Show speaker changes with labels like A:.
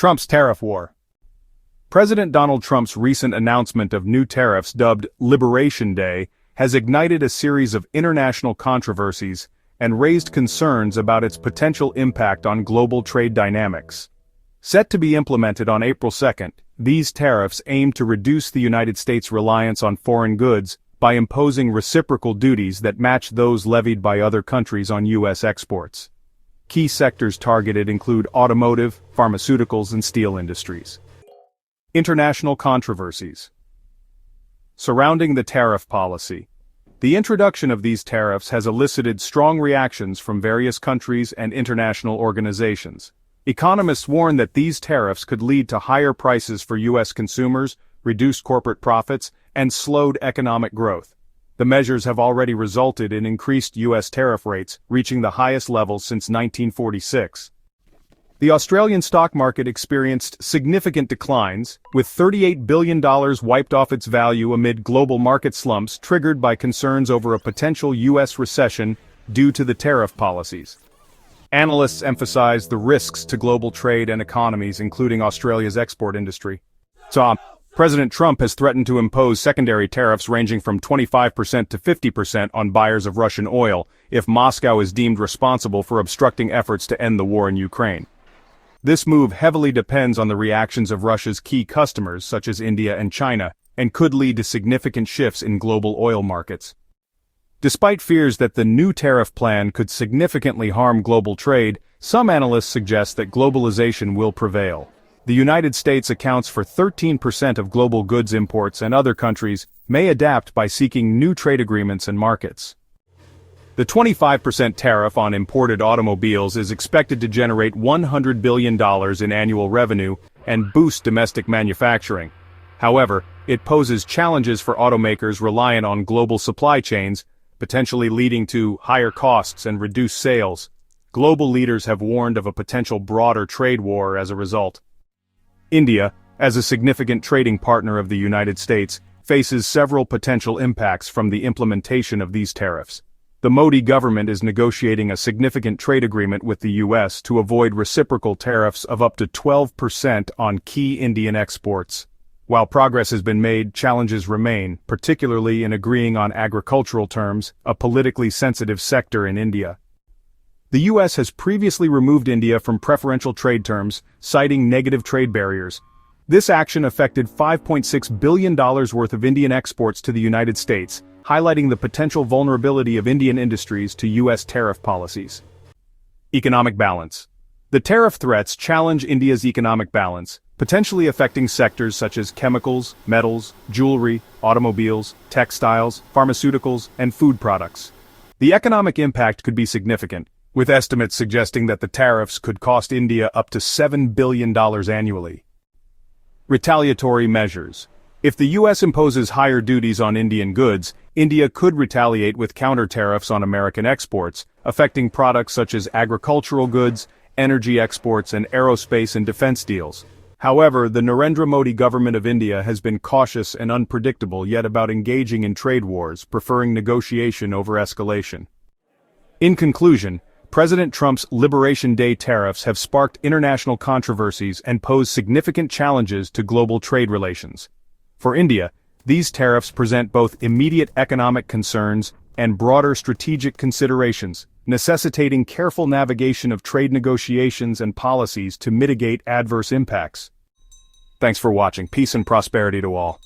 A: Trump's Tariff War. President Donald Trump's recent announcement of new tariffs dubbed Liberation Day has ignited a series of international controversies and raised concerns about its potential impact on global trade dynamics. Set to be implemented on April 2nd, these tariffs aim to reduce the United States' reliance on foreign goods by imposing reciprocal duties that match those levied by other countries on U.S. exports. Key sectors targeted include automotive, pharmaceuticals, and steel industries. International controversies surrounding the tariff policy. The introduction of these tariffs has elicited strong reactions from various countries and international organizations. Economists warn that these tariffs could lead to higher prices for U.S. consumers, reduced corporate profits, and slowed economic growth. The measures have already resulted in increased U.S. tariff rates, reaching the highest levels since 1946. The Australian stock market experienced significant declines, with $38 billion wiped off its value amid global market slumps triggered by concerns over a potential U.S. recession due to the tariff policies. Analysts emphasize the risks to global trade and economies, including Australia's export industry. President Trump has threatened to impose secondary tariffs ranging from 25% to 50% on buyers of Russian oil if Moscow is deemed responsible for obstructing efforts to end the war in Ukraine. This move heavily depends on the reactions of Russia's key customers such as India and China, and could lead to significant shifts in global oil markets. Despite fears that the new tariff plan could significantly harm global trade, some analysts suggest that globalization will prevail. The United States accounts for 13% of global goods imports, and other countries may adapt by seeking new trade agreements and markets. The 25% tariff on imported automobiles is expected to generate $100 billion in annual revenue and boost domestic manufacturing. However, it poses challenges for automakers reliant on global supply chains, potentially leading to higher costs and reduced sales. Global leaders have warned of a potential broader trade war as a result. India, as a significant trading partner of the United States, faces several potential impacts from the implementation of these tariffs. The Modi government is negotiating a significant trade agreement with the U.S. to avoid reciprocal tariffs of up to 12% on key Indian exports. While progress has been made, challenges remain, particularly in agreeing on agricultural terms, a politically sensitive sector in India. The U.S. has previously removed India from preferential trade terms, citing negative trade barriers. This action affected $5.6 billion worth of Indian exports to the United States, highlighting the potential vulnerability of Indian industries to U.S. tariff policies. Economic balance. The tariff threats challenge India's economic balance, potentially affecting sectors such as chemicals, metals, jewelry, automobiles, textiles, pharmaceuticals, and food products. The economic impact could be significant, with estimates suggesting that the tariffs could cost India up to $7 billion annually. Retaliatory measures. If the U.S. imposes higher duties on Indian goods, India could retaliate with counter-tariffs on American exports, affecting products such as agricultural goods, energy exports, and aerospace and defense deals. However, the Narendra Modi government of India has been cautious and unpredictable yet about engaging in trade wars, preferring negotiation over escalation. In conclusion, President Trump's Liberation Day tariffs have sparked international controversies and pose significant challenges to global trade relations. For India, these tariffs present both immediate economic concerns and broader strategic considerations, necessitating careful navigation of trade negotiations and policies to mitigate adverse impacts. Thanks for watching. Peace and prosperity to all.